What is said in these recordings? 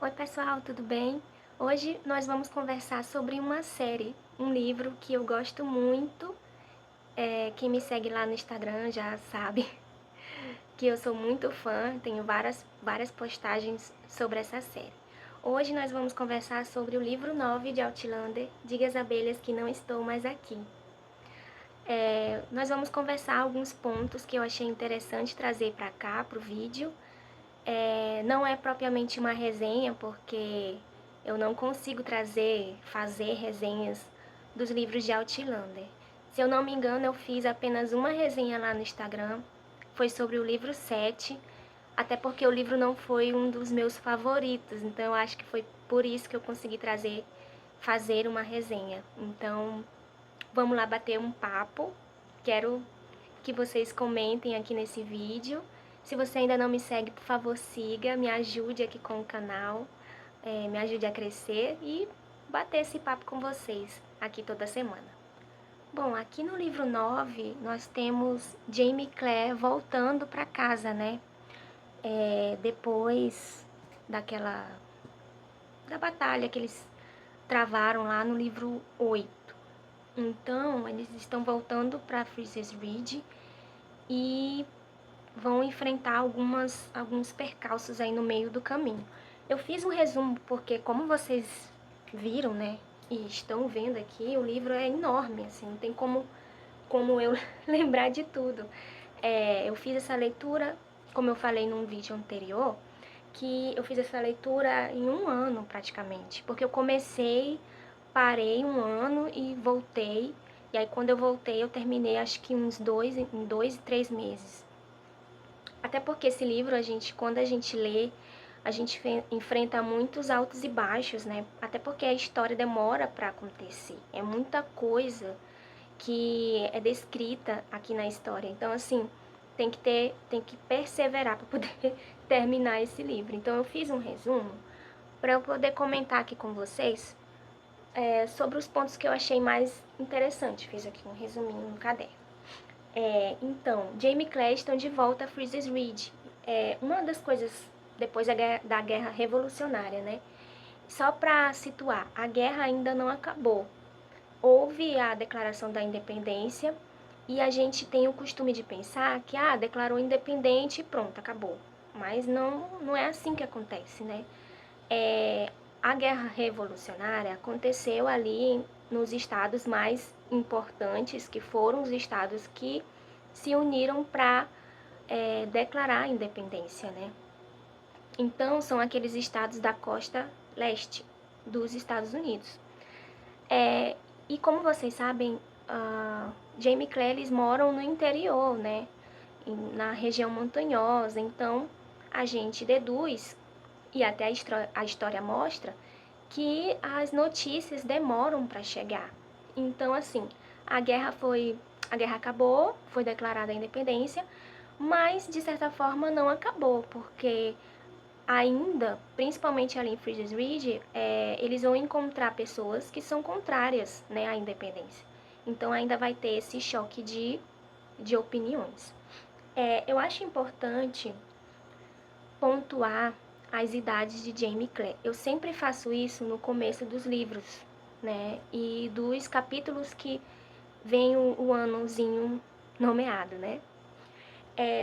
Oi pessoal, tudo bem? Hoje nós vamos conversar sobre uma série, um livro que eu gosto muito. Quem me segue lá no Instagram já sabe que eu sou muito fã, tenho várias postagens sobre essa série. Hoje nós vamos conversar sobre o livro 9 de Outlander, Diga às Abelhas que Não Estou Mais Aqui. Nós vamos conversar alguns pontos que eu achei interessante trazer para cá, para o vídeo. Não é propriamente uma resenha, porque eu não consigo fazer resenhas dos livros de Outlander. Se eu não me engano, eu fiz apenas uma resenha lá no Instagram, foi sobre o livro 7, até porque o livro não foi um dos meus favoritos, então eu acho que foi por isso que eu consegui fazer uma resenha. Então, vamos lá bater um papo. Quero que vocês comentem aqui nesse vídeo. Se você ainda não me segue, por favor, siga, me ajude aqui com o canal, me ajude a crescer e bater esse papo com vocês aqui toda semana. Bom, aqui no livro 9, nós temos Jaime Clare voltando para casa, né? Depois da batalha que eles travaram lá no livro 8. Então, eles estão voltando para Freezes Ridge e vão enfrentar alguns percalços aí no meio do caminho. Eu fiz um resumo porque, como vocês viram, né, e estão vendo aqui, o livro é enorme, assim, não tem como eu lembrar de tudo. Eu fiz essa leitura, como eu falei num vídeo anterior, que eu fiz essa leitura em um ano praticamente, porque eu comecei, parei um ano e voltei, e aí quando eu voltei eu terminei acho que em 2 e 3 meses. Até porque esse livro, quando a gente lê, a gente enfrenta muitos altos e baixos, né? Até porque a história demora para acontecer. É muita coisa que é descrita aqui na história. Então, assim, tem que perseverar para poder terminar esse livro. Então, eu fiz um resumo para eu poder comentar aqui com vocês sobre os pontos que eu achei mais interessantes. Fiz aqui um resuminho no caderno. Então, Jaime e Claire estão de volta a Freezes Ridge. Uma das coisas depois da Guerra Revolucionária, né? Só para situar, a guerra ainda não acabou. Houve a declaração da independência e a gente tem o costume de pensar que, declarou independente e pronto, acabou. Mas não é assim que acontece, né? A Guerra Revolucionária aconteceu ali nos estados mais importantes, que foram os estados que se uniram para declarar a independência, né? Então, são aqueles estados da costa leste dos Estados Unidos. E como vocês sabem, Jaime e Claire, eles moram no interior, né? Na região montanhosa. Então, a gente deduz, e até a história mostra, que as notícias demoram para chegar. Então, assim, a guerra acabou, foi declarada a independência, mas de certa forma não acabou, porque ainda, principalmente ali em Freezes Ridge, eles vão encontrar pessoas que são contrárias, né, à independência. Então ainda vai ter esse choque de opiniões. Eu acho importante pontuar as idades de Jaime Clare. Eu sempre faço isso no começo dos livros, né? E dos capítulos que vem o anozinho nomeado, né?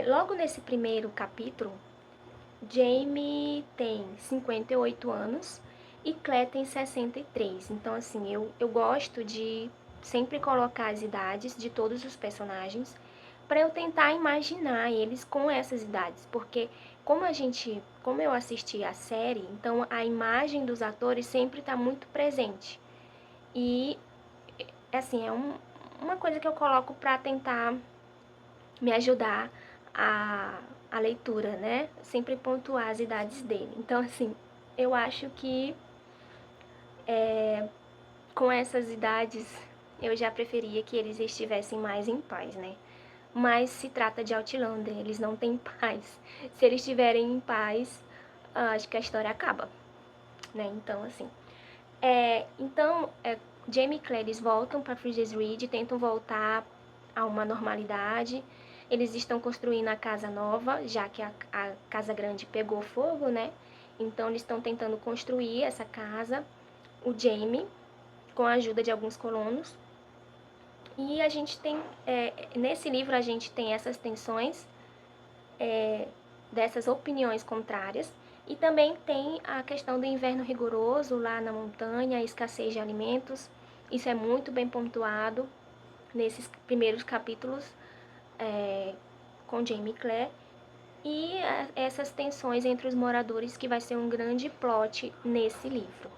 Logo nesse primeiro capítulo, Jaime tem 58 anos e Claire tem 63. Então, assim, eu gosto de sempre colocar as idades de todos os personagens para eu tentar imaginar eles com essas idades, porque como eu assisti a série, então a imagem dos atores sempre está muito presente. E assim, uma coisa que eu coloco para tentar me ajudar a leitura, né? Sempre pontuar as idades dele. Então, assim, eu acho que com essas idades eu já preferia que eles estivessem mais em paz, né? Mas se trata de Outlander, eles não têm paz. Se eles estiverem em paz, acho que a história acaba, né? Então, assim. Jaime e Claire, eles voltam para Freezes Ridge, tentam voltar a uma normalidade. Eles estão construindo a casa nova, já que a casa grande pegou fogo, né? Então eles estão tentando construir essa casa, o Jaime, com a ajuda de alguns colonos. E a gente tem, nesse livro a gente tem essas tensões, dessas opiniões contrárias. E também tem a questão do inverno rigoroso lá na montanha, a escassez de alimentos. Isso é muito bem pontuado nesses primeiros capítulos com Jaime e Claire. E essas tensões entre os moradores, que vai ser um grande plot nesse livro.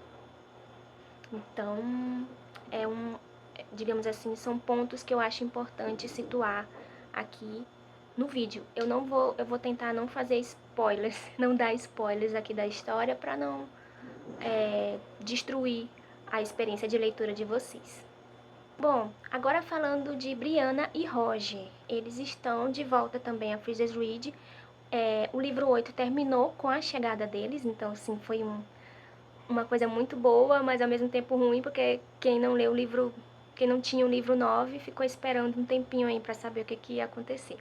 Então, digamos assim, são pontos que eu acho importante situar aqui no vídeo. Eu vou tentar não fazer spoilers, não dar spoilers aqui da história para não destruir a experiência de leitura de vocês. Bom, agora falando de Brianna e Roger, eles estão de volta também a Freezers Ridge. O livro 8 terminou com a chegada deles, então assim, foi uma coisa muito boa, mas ao mesmo tempo ruim, porque quem não leu o livro, quem não tinha o livro 9, ficou esperando um tempinho aí para saber o que ia acontecer.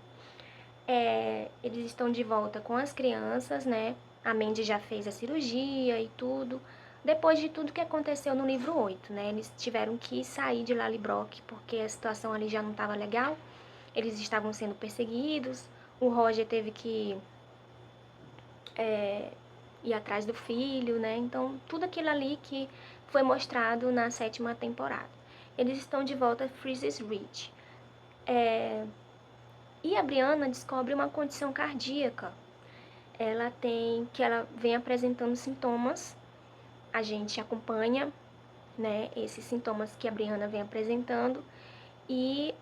Eles estão de volta com as crianças, né? A Mandy já fez a cirurgia e tudo. Depois de tudo que aconteceu no livro 8, né? Eles tiveram que sair de Lallybroch, porque a situação ali já não estava legal. Eles estavam sendo perseguidos. O Roger teve que ir atrás do filho, né? Então, tudo aquilo ali que foi mostrado na 7ª temporada. Eles estão de volta a Freezers Ridge. E a Brianna descobre uma condição cardíaca. Ela vem apresentando sintomas. A gente acompanha, né, esses sintomas que a Brianna vem apresentando. E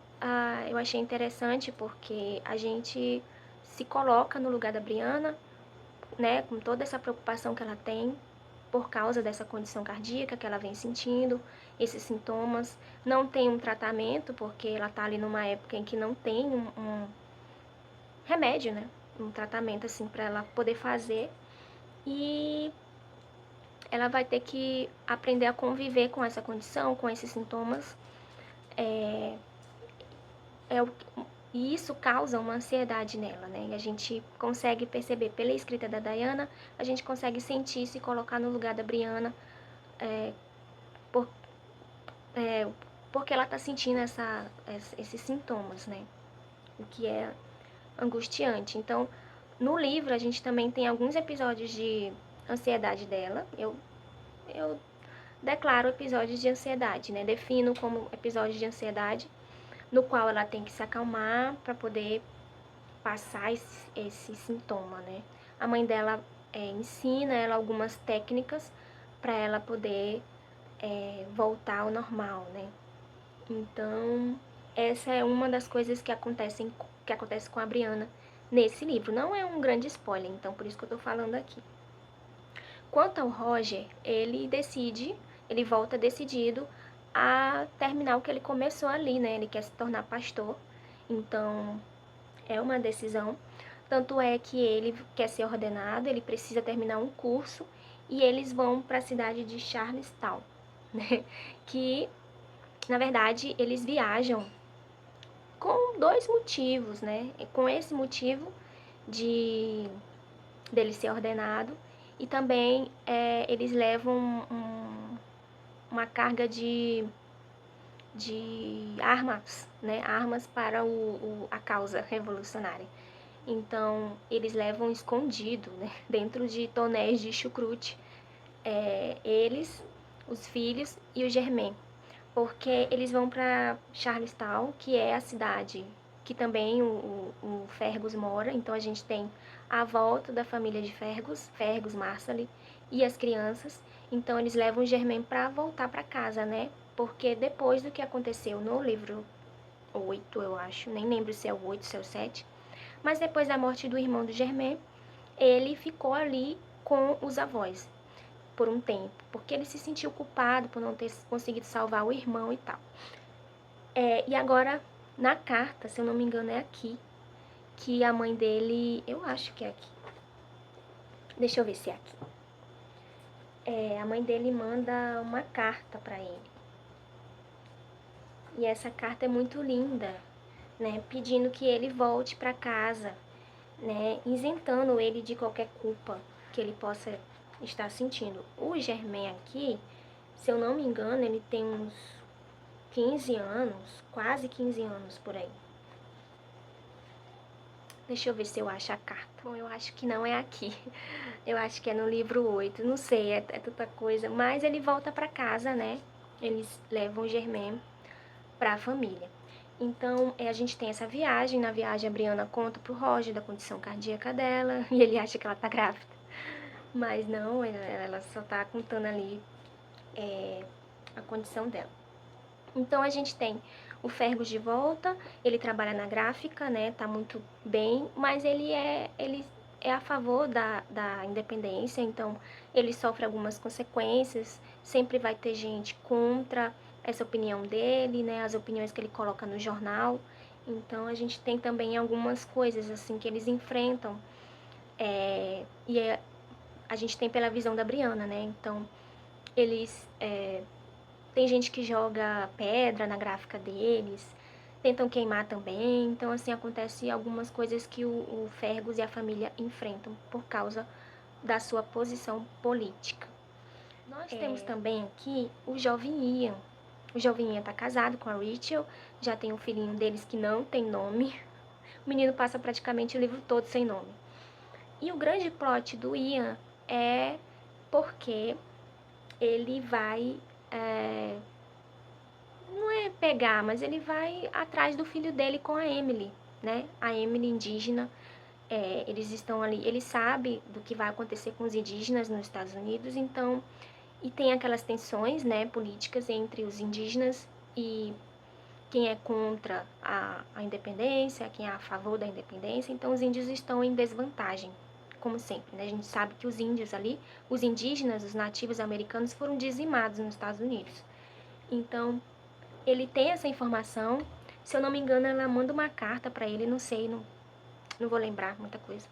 eu achei interessante porque a gente se coloca no lugar da Brianna, né, com toda essa preocupação que ela tem por causa dessa condição cardíaca que ela vem sentindo, esses sintomas. Não tem um tratamento, porque ela tá ali numa época em que não tem um remédio, né, um tratamento assim para ela poder fazer. E ela vai ter que aprender a conviver com essa condição, com esses sintomas. E isso causa uma ansiedade nela, né? E a gente consegue perceber pela escrita da Diana, a gente consegue sentir, se colocar no lugar da Brianna, porque ela tá sentindo esses sintomas, né? O que é angustiante. Então, no livro a gente também tem alguns episódios de ansiedade dela. Eu declaro episódios de ansiedade, né? Defino como episódios de ansiedade, no qual ela tem que se acalmar para poder passar esse sintoma, né? A mãe dela ensina ela algumas técnicas para ela poder voltar ao normal, né? Então, essa é uma das coisas que acontece com a Brianna nesse livro. Não é um grande spoiler, então por isso que eu tô falando aqui. Quanto ao Roger, ele volta decidido a terminar o que ele começou ali, né? Ele quer se tornar pastor, então é uma decisão. Tanto é que ele quer ser ordenado, ele precisa terminar um curso e eles vão para a cidade de Charlestown, né? Que, na verdade, eles viajam com 2 motivos, né? Com esse motivo dele ser ordenado e também eles levam uma carga de armas, né? Armas para a causa revolucionária. Então, eles levam escondido, né? Dentro de tonéis de chucrute, eles, os filhos e o Germain. Porque eles vão para Charlestown, que é a cidade que também o Fergus mora. Então, a gente tem a volta da família de Fergus, Marsaly e as crianças. Então, eles levam o Germain para voltar para casa, né? Porque depois do que aconteceu no livro 8, eu acho, nem lembro se é o 8, se é o 7, mas depois da morte do irmão do Germain, ele ficou ali com os avós por um tempo, porque ele se sentiu culpado por não ter conseguido salvar o irmão e tal. E agora, na carta, se eu não me engano, é aqui, que a mãe dele, eu acho que é aqui, deixa eu ver se é aqui. A mãe dele manda uma carta para ele. E essa carta é muito linda, né? Pedindo que ele volte para casa, né? Isentando ele de qualquer culpa que ele possa está sentindo. O Germain aqui, se eu não me engano, ele tem uns 15 anos, quase 15 anos por aí. Deixa eu ver se eu acho a carta. Bom, eu acho que não é aqui. Eu acho que é no livro 8. Não sei, é tanta coisa. Mas ele volta pra casa, né? Eles levam o Germain pra família. Então, a gente tem essa viagem. Na viagem, a Brianna conta pro Roger da condição cardíaca dela. E ele acha que ela tá grávida. Mas não, ela só tá contando ali a condição dela. Então, a gente tem o Fergus de volta, ele trabalha na gráfica, né, tá muito bem, mas ele é a favor da independência, então ele sofre algumas consequências, sempre vai ter gente contra essa opinião dele, né, as opiniões que ele coloca no jornal. Então, a gente tem também algumas coisas, assim, que eles enfrentam, a gente tem pela visão da Brianna, né, então eles tem gente que joga pedra na gráfica deles, tentam queimar também. Então, assim, acontece algumas coisas que o Fergus e a família enfrentam por causa da sua posição política. Nós temos também aqui o jovem Ian. O jovem Ian tá casado com a Rachel, já tem um filhinho deles que não tem nome. O menino passa praticamente o livro todo sem nome. E o grande plot do Ian é porque ele vai não é pegar, mas ele vai atrás do filho dele com a Emily, né? A Emily indígena, eles estão ali, ele sabe do que vai acontecer com os indígenas nos Estados Unidos, então, e tem aquelas tensões, né, políticas entre os indígenas e quem é contra a independência, quem é a favor da independência, então os índios estão em desvantagem, como sempre, né? A gente sabe que os índios ali, os indígenas, os nativos americanos foram dizimados nos Estados Unidos. Então, ele tem essa informação. Se eu não me engano, ela manda uma carta para ele, não sei, não vou lembrar muita coisa.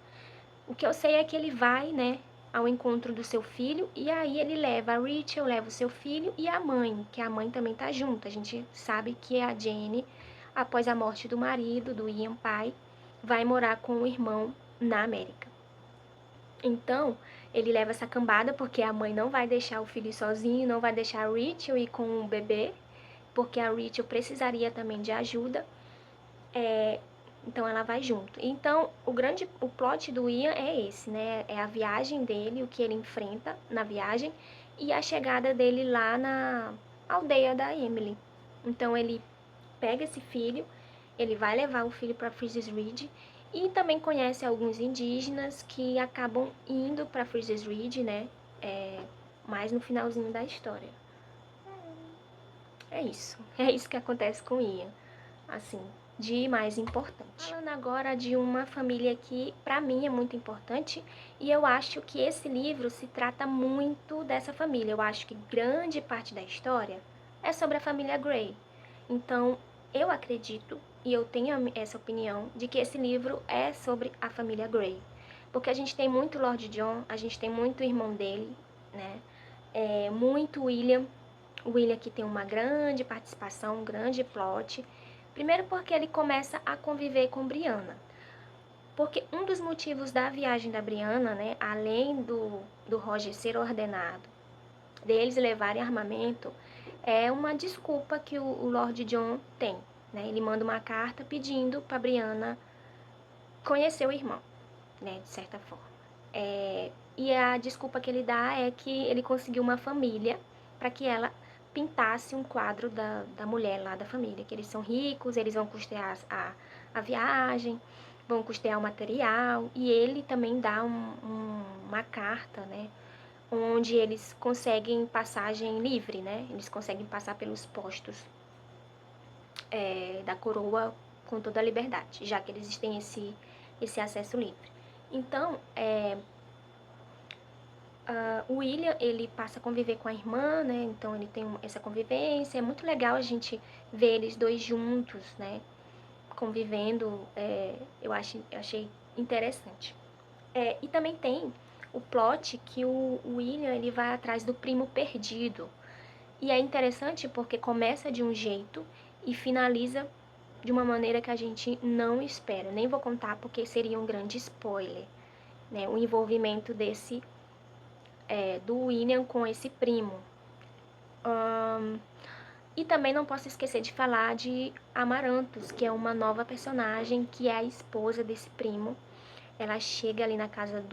O que eu sei é que ele vai, né, ao encontro do seu filho, e aí ele leva a Rachel, leva o seu filho e a mãe, que a mãe também tá junto. A gente sabe que a Jenny, após a morte do marido, do Ian pai, vai morar com o irmão na América. Então, ele leva essa cambada porque a mãe não vai deixar o filho sozinho, não vai deixar a Rachel ir com o bebê, porque a Rachel precisaria também de ajuda, então ela vai junto. Então, o plot do Ian é esse, né? É a viagem dele, o que ele enfrenta na viagem e a chegada dele lá na aldeia da Emily. Então, ele pega esse filho, ele vai levar o filho para Freezes Ridge e também conhece alguns indígenas que acabam indo para Freezes Ridge, né? Mais no finalzinho da história. É isso. É isso que acontece com Ian. Assim, de mais importante. Falando agora de uma família que, pra mim, é muito importante, e eu acho que esse livro se trata muito dessa família. Eu acho que grande parte da história é sobre a família Grey. Então, eu acredito, e eu tenho essa opinião, de que esse livro é sobre a família Grey. Porque a gente tem muito Lord John, a gente tem muito irmão dele, né? Muito William. O William que tem uma grande participação, um grande plot. Primeiro porque ele começa a conviver com Brianna. Porque um dos motivos da viagem da Brianna, né, além do Roger ser ordenado, deles levarem armamento, é uma desculpa que o Lord John tem. Né? Ele manda uma carta pedindo para Brianna conhecer o irmão, né, de certa forma. E a desculpa que ele dá é que ele conseguiu uma família para que ela pintasse um quadro da mulher lá da família, que eles são ricos, eles vão custear a viagem, vão custear o material, e ele também dá uma carta, né, onde eles conseguem passagem livre, né, eles conseguem passar pelos postos da coroa com toda a liberdade, já que eles têm esse acesso livre. Então, o William, ele passa a conviver com a irmã, né? Então, ele tem essa convivência. É muito legal a gente ver eles dois juntos, né? Convivendo. Eu achei interessante. E também tem o plot que o William, ele vai atrás do primo perdido. E é interessante porque começa de um jeito e finaliza de uma maneira que a gente não espera. Nem vou contar porque seria um grande spoiler, né? O envolvimento desse do William com esse primo. E também não posso esquecer de falar de Amaranthus, que é uma nova personagem, que é a esposa desse primo. Ela chega ali na casa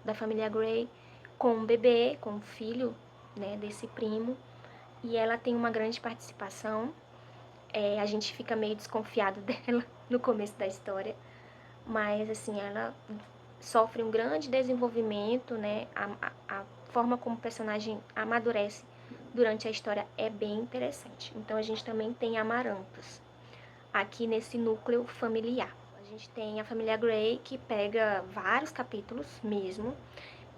da família Grey com um bebê, com um filho, né, desse primo. E ela tem uma grande participação. A gente fica meio desconfiado dela no começo da história. Mas, assim, ela sofre um grande desenvolvimento, né? A forma como o personagem amadurece durante a história é bem interessante. Então, a gente também tem Amaranthus aqui nesse núcleo familiar. A gente tem a família Grey, que pega vários capítulos mesmo.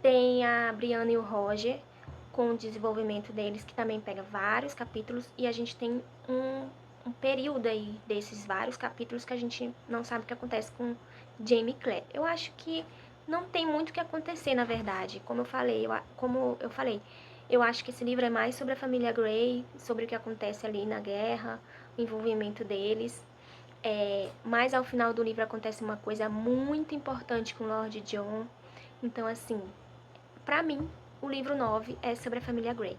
Tem a Brianna e o Roger, com o desenvolvimento deles, que também pega vários capítulos. E a gente tem um período aí desses vários capítulos que a gente não sabe o que acontece com Jamie e Claire. Eu acho que não tem muito o que acontecer, na verdade. Como eu falei, eu acho que esse livro é mais sobre a família Grey, sobre o que acontece ali na guerra, o envolvimento deles. Mas ao final do livro acontece uma coisa muito importante com o Lord John. Então, assim, pra mim, o livro 9 é sobre a família Grey.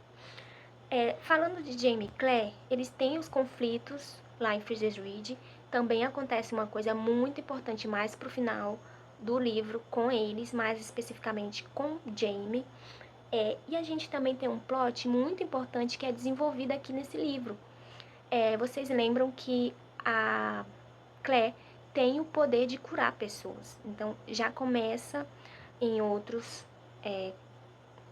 Falando de Jamie e Claire, eles têm os conflitos lá em Freezers Ridge. Também acontece uma coisa muito importante mais pro final do livro com eles, mais especificamente com Jamie. E a gente também tem um plot muito importante que é desenvolvido aqui nesse livro. Vocês lembram que a Claire tem o poder de curar pessoas. Então, já começa em outros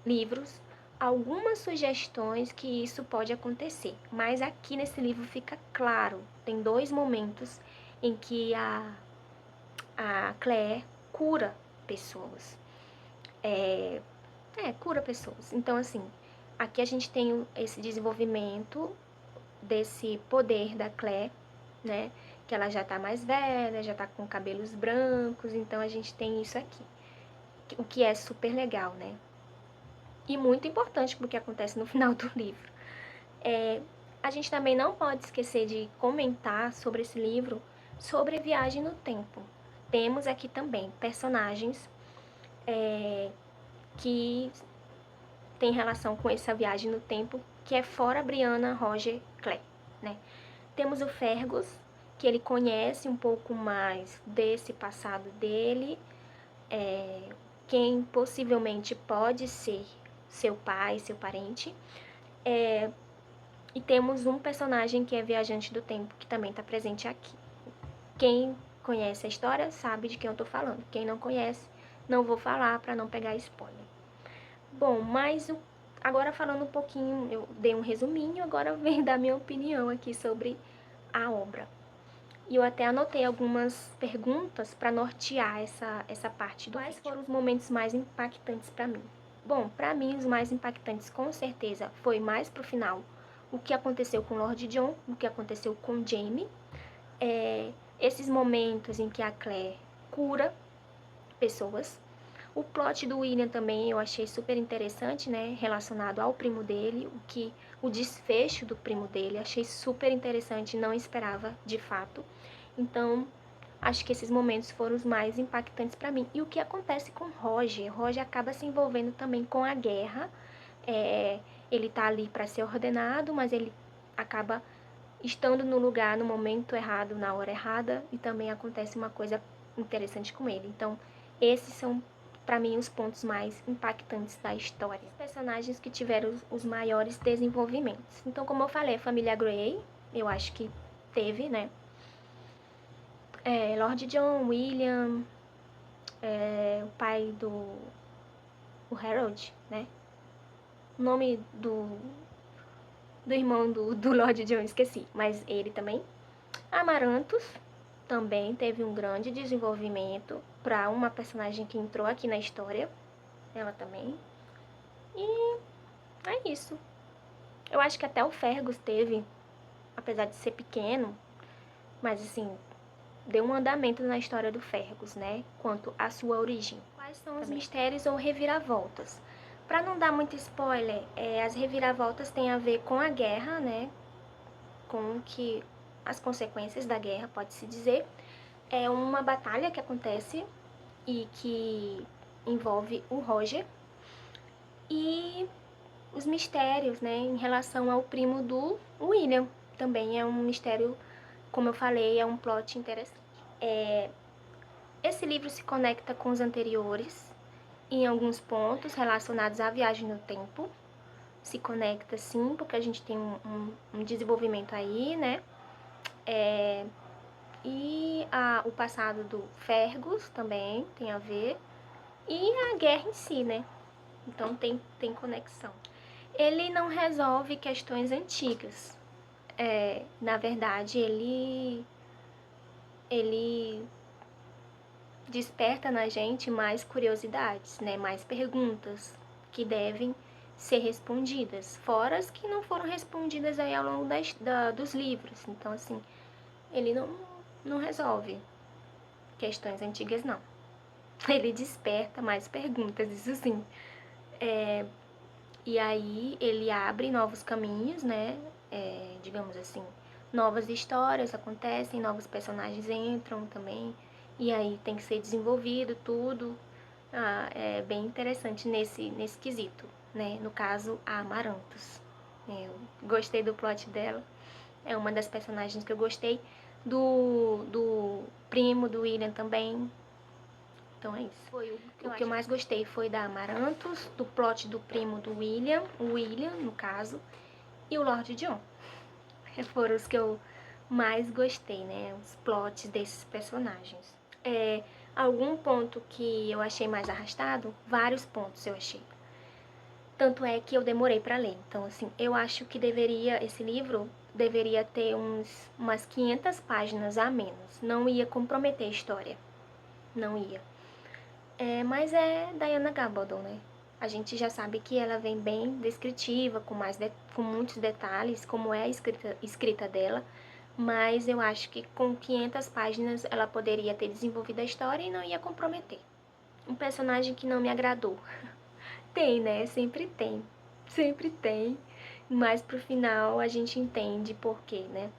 livros algumas sugestões que isso pode acontecer. Mas aqui nesse livro fica claro. Tem 2 momentos em que a Claire cura pessoas. Cura pessoas. Então, assim, aqui a gente tem esse desenvolvimento desse poder da Claire, né? Que ela já tá mais velha, já tá com cabelos brancos, então a gente tem isso aqui. O que é super legal, né? E muito importante porque acontece no final do livro. A gente também não pode esquecer de comentar sobre esse livro, sobre a viagem no tempo. Temos aqui também personagens que têm relação com essa viagem no tempo, que é fora Brianna, Roger, Claire, né? Temos o Fergus, que ele conhece um pouco mais desse passado dele, quem possivelmente pode ser seu pai, seu parente. E temos um personagem que é viajante do tempo, que também está presente aqui. Quem conhece a história sabe de quem eu estou falando. Quem não conhece, não vou falar para não pegar spoiler. Bom, mas agora falando um pouquinho, eu dei um resuminho, agora vem dar minha opinião aqui sobre a obra. E eu até anotei algumas perguntas para nortear essa parte do Quais foram os momentos mais impactantes para mim? Bom, para mim os mais impactantes com certeza foi mais pro final o que aconteceu com Lord John, o que aconteceu com Jamie. Esses momentos em que a Claire cura pessoas. O plot do William também eu achei super interessante, né? Relacionado ao primo dele, o desfecho do primo dele, achei super interessante, não esperava de fato. Então, acho que esses momentos foram os mais impactantes para mim. E o que acontece com Roger? Roger acaba se envolvendo também com a guerra. Ele tá ali para ser ordenado, mas ele acaba estando no lugar, no momento errado, na hora errada. E também acontece uma coisa interessante com ele. Então, esses são, para mim, os pontos mais impactantes da história. Os personagens que tiveram os maiores desenvolvimentos. Então, como eu falei, a família Grey, eu acho que teve, né? Lord John, William, o pai o Harold, né? O nome do irmão do Lord John, esqueci, mas ele também. Amaranthus também teve um grande desenvolvimento para uma personagem que entrou aqui na história, ela também. E é isso. Eu acho que até o Fergus teve, apesar de ser pequeno, mas assim, deu um andamento na história do Fergus, né? Quanto à sua origem. Quais são os mistérios ou reviravoltas? Para não dar muito spoiler, as reviravoltas têm a ver com a guerra, né? Com que as consequências da guerra, pode-se dizer. É uma batalha que acontece e que envolve o Roger. E os mistérios, né, em relação ao primo do William. Também é um mistério, como eu falei, é um plot interessante. Esse livro se conecta com os anteriores em alguns pontos relacionados à viagem no tempo. Se conecta sim, porque a gente tem um desenvolvimento aí, né? E o passado do Fergus também tem a ver. E a guerra em si, né? Então tem conexão. Ele não resolve questões antigas. Na verdade, ele desperta na gente mais curiosidades, né? Mais perguntas que devem ser respondidas, fora as que não foram respondidas aí ao longo dos livros. Então, assim, ele não resolve questões antigas, não. Ele desperta mais perguntas, isso sim. E aí ele abre novos caminhos, né? Digamos assim, novas histórias acontecem, novos personagens entram também. E aí tem que ser desenvolvido tudo. É bem interessante nesse quesito, né? No caso, a Amarantos. Eu gostei do plot dela. É uma das personagens que eu gostei. Do primo do William também. Então é isso. O que eu mais gostei foi da Amarantos, do plot do primo do William, o William, no caso, e o Lord John. Foram os que eu mais gostei, né? Os plots desses personagens. Algum ponto que eu achei mais arrastado, vários pontos eu achei. Tanto é que eu demorei para ler. Então, assim, eu acho que esse livro deveria ter umas 500 páginas a menos. Não ia comprometer a história. Não ia. Mas é Diana Gabaldon, né? A gente já sabe que ela vem bem descritiva, com muitos detalhes, como é a escrita dela. Mas eu acho que com 500 páginas ela poderia ter desenvolvido a história e não ia comprometer. Um personagem que não me agradou. Tem, né? Sempre tem. Sempre tem. Mas pro final a gente entende por quê, né?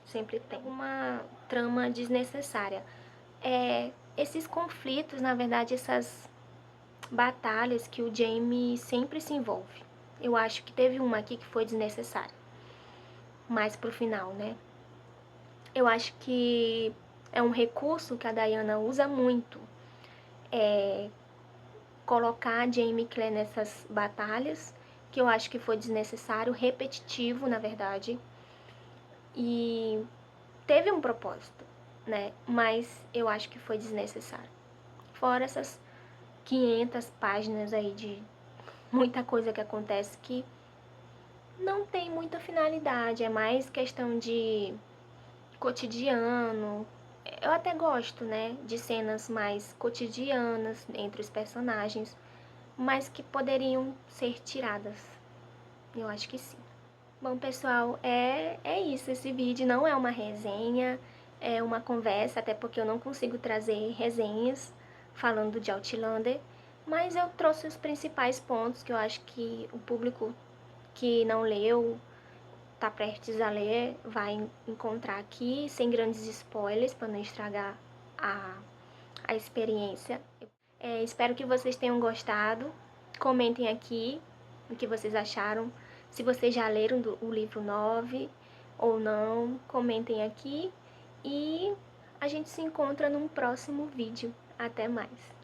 Sempre tem. Uma trama desnecessária. Esses conflitos, na verdade, essas batalhas que o Jaime sempre se envolve. Eu acho que teve uma aqui que foi desnecessária. Mais pro final, né? Eu acho que é um recurso que a Diana usa muito. Colocar a Jaime e Claire nessas batalhas, que eu acho que foi desnecessário, repetitivo, na verdade. E teve um propósito, né? Mas eu acho que foi desnecessário. Fora essas 500 páginas aí de muita coisa que acontece que não tem muita finalidade, é mais questão de cotidiano. Eu até gosto, né, de cenas mais cotidianas entre os personagens, mas que poderiam ser tiradas. Eu acho que sim. Bom, pessoal, é isso. Esse vídeo não é uma resenha, é uma conversa, até porque eu não consigo trazer resenhas falando de Outlander, mas eu trouxe os principais pontos que eu acho que o público que não leu, tá prestes a ler, vai encontrar aqui, sem grandes spoilers, para não estragar a experiência. Espero que vocês tenham gostado. Comentem aqui o que vocês acharam. Se vocês já leram o livro 9 ou não, comentem aqui. E a gente se encontra num próximo vídeo. Até mais!